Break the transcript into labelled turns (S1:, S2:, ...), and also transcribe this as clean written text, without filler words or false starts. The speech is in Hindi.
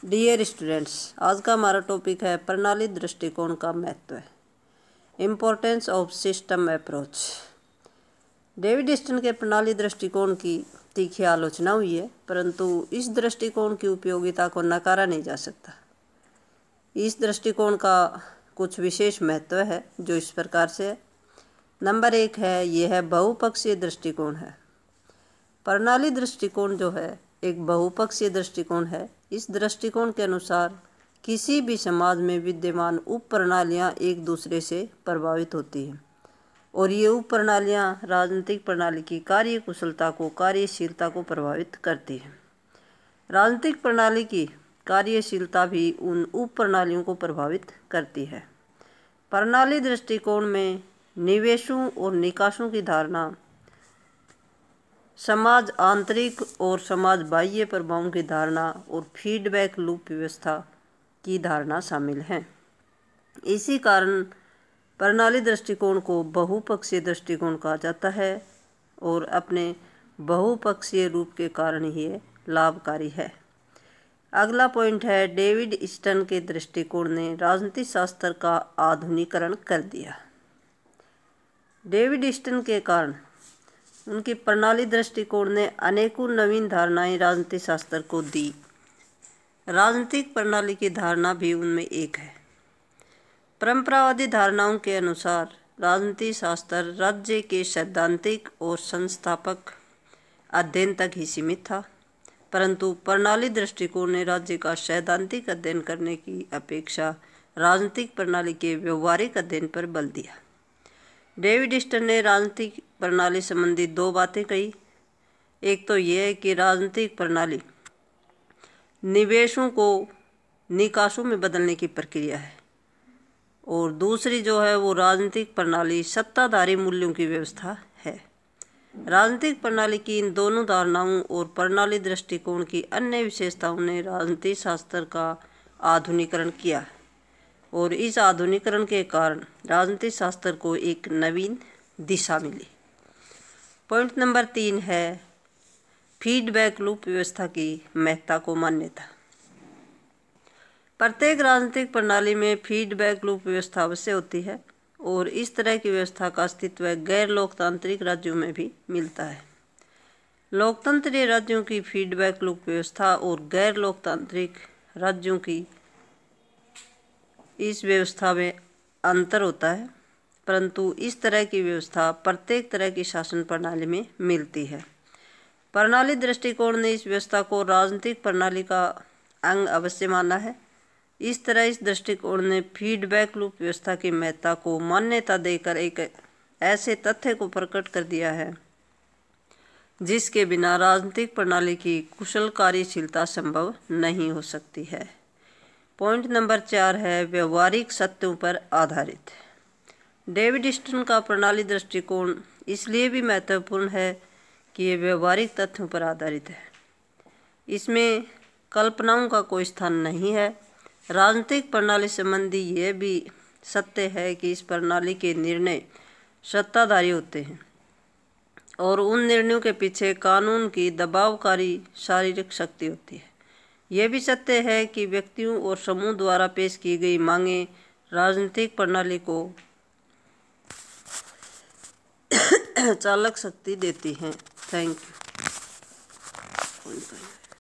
S1: डियर स्टूडेंट्स, आज का हमारा टॉपिक है प्रणाली दृष्टिकोण का महत्व, importance of system approach. David Easton के प्रणाली दृष्टिकोण की तीखी आलोचना हुई है, परंतु इस दृष्टिकोण की उपयोगिता को नकारा नहीं जा सकता। इस दृष्टिकोण का कुछ विशेष महत्व है जो इस प्रकार से है। नंबर 1 है, यह है बहुपक्षीय दृष्टिकोण है। प्रणाली दृष्टिकोण जो है एक बहुपक्षीय दृष्टिकोण है। इस दृष्टिकोण के अनुसार किसी भी समाज में विद्यमान उप प्रणालियाँ एक दूसरे से प्रभावित होती हैं और ये उप प्रणालियाँ राजनीतिक प्रणाली की कार्य कुशलता को, कार्यशीलता को प्रभावित करती हैं। राजनीतिक प्रणाली की कार्यशीलता भी उन उप प्रणालियों को प्रभावित करती है। प्रणाली दृष्टिकोण में निवेशों और निकासों की धारणा, समाज आंतरिक और समाज बाह्य प्रभावों की धारणा और फीडबैक लूप व्यवस्था की धारणा शामिल हैं। इसी कारण प्रणाली दृष्टिकोण को बहुपक्षीय दृष्टिकोण कहा जाता है और अपने बहुपक्षीय रूप के कारण ही ये लाभकारी है। अगला पॉइंट है, डेविड ईस्टन के दृष्टिकोण ने राजनीति शास्त्र का आधुनिकीकरण कर दिया। डेविड ईस्टन के कारण उनकी प्रणाली दृष्टिकोण ने अनेकों नवीन धारणाएं राजनीति शास्त्र को दी। राजनीतिक प्रणाली की धारणा भी उनमें एक है। परंपरावादी धारणाओं के अनुसार राजनीति शास्त्र राज्य के सैद्धांतिक और संस्थापक अध्ययन तक ही सीमित था, परंतु प्रणाली दृष्टिकोण ने राज्य का सैद्धांतिक अध्ययन करने की अपेक्षा राजनीतिक प्रणाली के व्यवहारिक अध्ययन पर बल दिया। डेविड ईस्टन ने राजनीतिक प्रणाली संबंधी दो बातें कही। एक तो यह है कि राजनीतिक प्रणाली निवेशों को निकासों में बदलने की प्रक्रिया है और दूसरी जो है वो राजनीतिक प्रणाली सत्ताधारी मूल्यों की व्यवस्था है। राजनीतिक प्रणाली की इन दोनों धारणाओं और प्रणाली दृष्टिकोण की अन्य विशेषताओं ने राजनीति शास्त्र का आधुनिकीकरण किया और इस आधुनिकीकरण के कारण राजनीति शास्त्र को एक नवीन दिशा मिली। पॉइंट नंबर 3 है, फीडबैक लूप व्यवस्था की महत्ता को मान्यता। प्रत्येक राजनीतिक प्रणाली में फीडबैक लूप व्यवस्था अवश्य होती है और इस तरह की व्यवस्था का अस्तित्व गैर लोकतांत्रिक राज्यों में भी मिलता है। लोकतंत्रीय राज्यों की फीडबैक लूप व्यवस्था और गैर लोकतांत्रिक राज्यों की इस व्यवस्था में अंतर होता है, परंतु इस तरह की व्यवस्था प्रत्येक तरह की शासन प्रणाली में मिलती है। प्रणाली दृष्टिकोण ने इस व्यवस्था को राजनीतिक प्रणाली का अंग अवश्य माना है। इस तरह इस दृष्टिकोण ने फीडबैक लूप व्यवस्था की महत्ता को मान्यता देकर एक ऐसे तथ्य को प्रकट कर दिया है जिसके बिना राजनीतिक प्रणाली की कुशल कार्यशीलता संभव नहीं हो सकती है। पॉइंट नंबर 4 है, व्यवहारिक सत्यों पर आधारित। डेविड ईस्टन का प्रणाली दृष्टिकोण इसलिए भी महत्वपूर्ण है कि ये व्यवहारिक तथ्यों पर आधारित है। इसमें कल्पनाओं का कोई स्थान नहीं है। राजनीतिक प्रणाली संबंधी यह भी सत्य है कि इस प्रणाली के निर्णय सत्ताधारी होते हैं और उन निर्णयों के पीछे कानून की दबावकारी शारीरिक शक्ति होती है। यह भी सत्य है कि व्यक्तियों और समूह द्वारा पेश की गई मांगें राजनीतिक प्रणाली को चालक शक्ति देती हैं। Thank you.